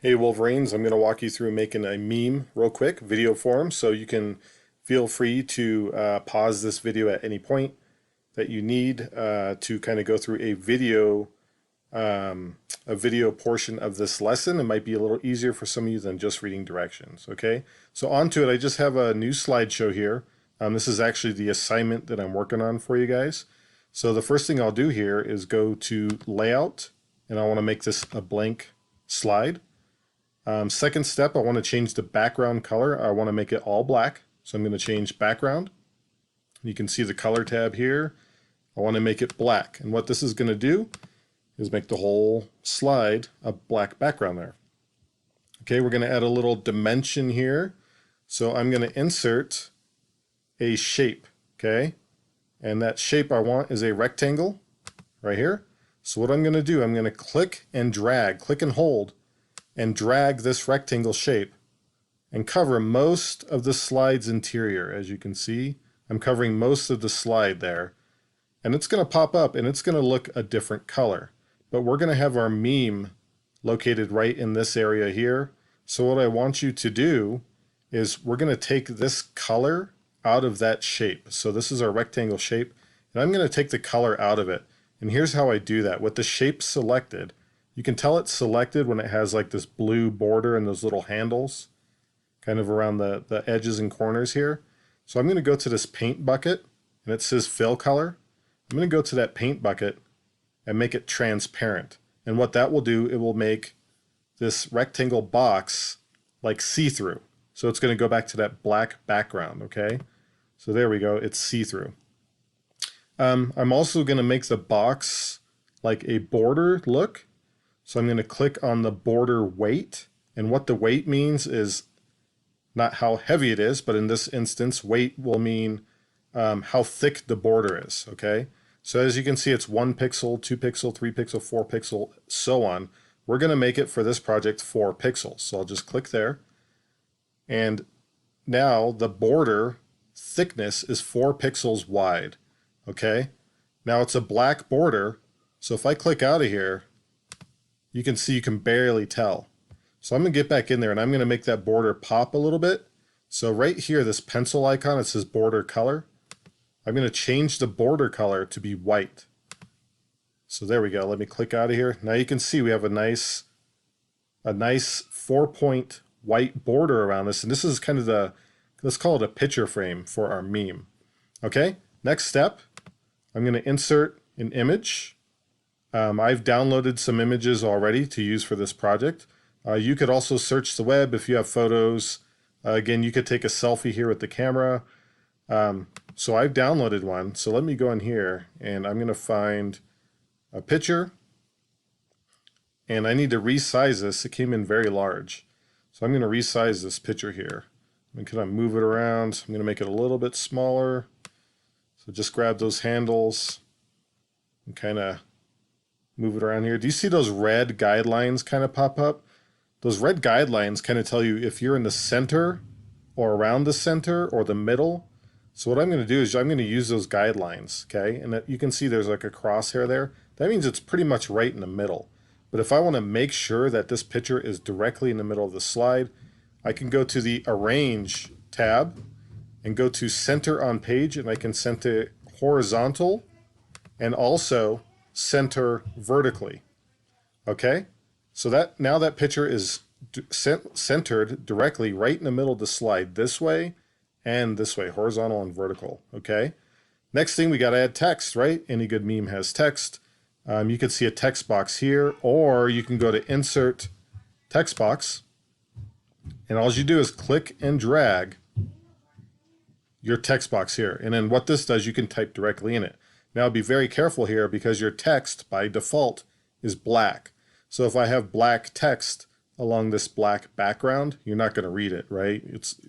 Hey Wolverines, I'm going to walk you through making a meme real quick, video form, so you can feel free to pause this video at any point that you need to kind of go through a video portion of this lesson. It might be a little easier for some of you than just reading directions, okay? So on to it, I just have a new slideshow here. This is actually the assignment that I'm working on for you guys. So the first thing I'll do here is go to Layout, and I want to make this a blank slide. Second step, I want to change the background color. I want to make it all black. So I'm going to change background. You can see the color tab here. I want to make it black. And what this is going to do is make the whole slide a black background there. Okay, we're going to add a little dimension here. So I'm going to insert a shape, okay? And that shape I want is a rectangle right here. So what I'm going to do, I'm going to click and drag, click and hold, and drag this rectangle shape and cover most of the slide's interior. As you can see, I'm covering most of the slide there. And it's going to pop up and it's going to look a different color. But we're going to have our meme located right in this area here. So what I want you to do is we're going to take this color out of that shape. So this is our rectangle shape, and I'm going to take the color out of it. And here's how I do that. With the shape selected, you can tell it's selected when it has like this blue border and those little handles kind of around the edges and corners here. So I'm going to go to this paint bucket, and it says fill color. I'm going to go to that paint bucket and make it transparent. And what that will do, it will make this rectangle box like see-through. So it's going to go back to that black background, okay? So there we go, it's see-through. I'm also going to make the box like a border look. So I'm going to click on the border weight. And what the weight means is not how heavy it is, but in this instance, weight will mean how thick the border is, okay? So as you can see, it's 1 pixel, 2 pixel, 3 pixel, 4 pixel, so on. We're going to make it for this project 4 pixels. So I'll just click there. And now the border thickness is 4 pixels wide, okay? Now it's a black border, so if I click out of here, you can see you can barely tell. So I'm going to get back in there and I'm going to make that border pop a little bit. So right here, this pencil icon, it says border color. I'm going to change the border color to be white. So there we go. Let me click out of here. Now you can see we have a nice 4-point white border around this. And this is kind of let's call it a picture frame for our meme. Okay, next step, I'm going to insert an image. I've downloaded some images already to use for this project. You could also search the web if you have photos. Again, you could take a selfie here with the camera. So I've downloaded one. So let me go in here and I'm going to find a picture. And I need to resize this. It came in very large. So I'm going to resize this picture here. I'm going to move it around. I'm going to make it a little bit smaller. So just grab those handles and kind of move it around here. Do you see those red guidelines kind of pop up? Those red guidelines kind of tell you if you're in the center or around the center or the middle. So what I'm going to do is I'm going to use those guidelines, okay? And you can see there's like a crosshair there. That means it's pretty much right in the middle. But if I want to make sure that this picture is directly in the middle of the slide, I can go to the Arrange tab and go to Center on Page, and I can center horizontal and also center vertically. Okay? So that now that picture is centered directly right in the middle of the slide, this way and this way, horizontal and vertical. Okay? Next thing, we got to add text, right? Any good meme has text. You could see a text box here, or you can go to Insert Text Box, and all you do is click and drag your text box here. And then what this does, you can type directly in it. Now be very careful here because your text by default is black. So if I have black text along this black background, you're not going to read it, right?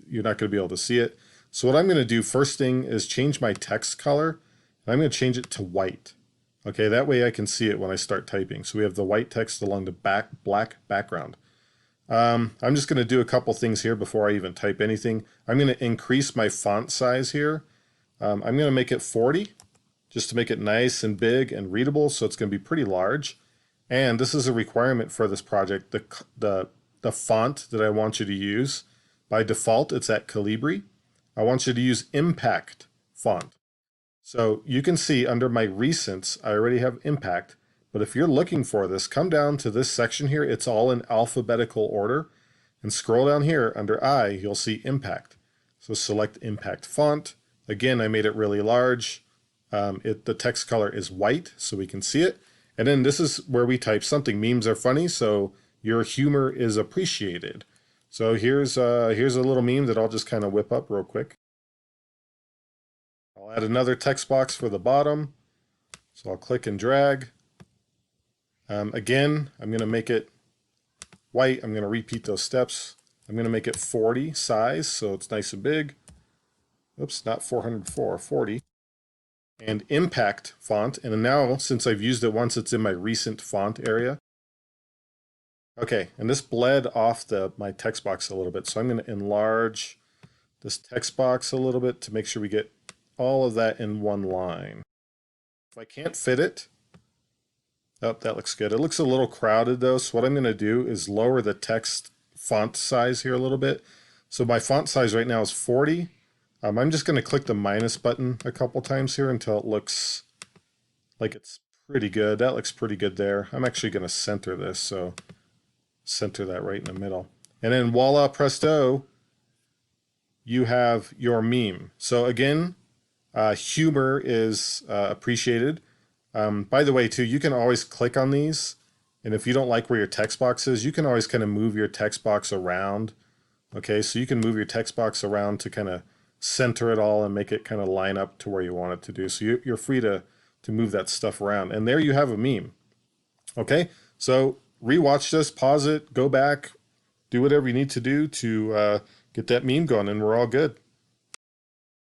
You're not going to be able to see it. So what I'm going to do first thing is change my text color. I'm going to change it to white. Okay, that way I can see it when I start typing. So we have the white text along the black background. I'm just going to do a couple things here before I even type anything. I'm going to increase my font size here. I'm going to make it 40 just to make it nice and big and readable, so it's going to be pretty large. And this is a requirement for this project. The the font that I want you to use. By default, it's at Calibri. I want you to use Impact font. So you can see under my recents, I already have Impact. But if you're looking for this, come down to this section here. It's all in alphabetical order. And scroll down here under I, you'll see Impact. So select Impact font. Again, I made it really large. The text color is white, so we can see it. And then this is where we type something. Memes are funny, so your humor is appreciated. So here's a little meme that I'll just kind of whip up real quick. I'll add another text box for the bottom. So I'll click and drag. Again, I'm going to make it white. I'm going to repeat those steps. I'm going to make it 40 size, so it's nice and big. Oops, not 404, 40. And Impact font. And now, since I've used it once, it's in my recent font area. Okay, and this bled off my text box a little bit, so I'm going to enlarge this text box a little bit to make sure we get all of that in one line. If I can't fit it, oh, that looks good. It looks a little crowded though, so what I'm going to do is lower the text font size here a little bit. So my font size right now is 40. I'm just going to click the minus button a couple times here until it looks like it's pretty good. That looks pretty good there. I'm actually going to center this, so center that right in the middle. And then voila, presto, you have your meme. So again, humor is appreciated. By the way, too, you can always click on these, and if you don't like where your text box is, you can always kind of move your text box around. Okay, so you can move your text box around to kind of center it all and make it kind of line up to where you want it to do. So you're free to move that stuff around. And there you have a meme. Okay, so rewatch this, pause it, go back, do whatever you need to do to get that meme going, and we're all good.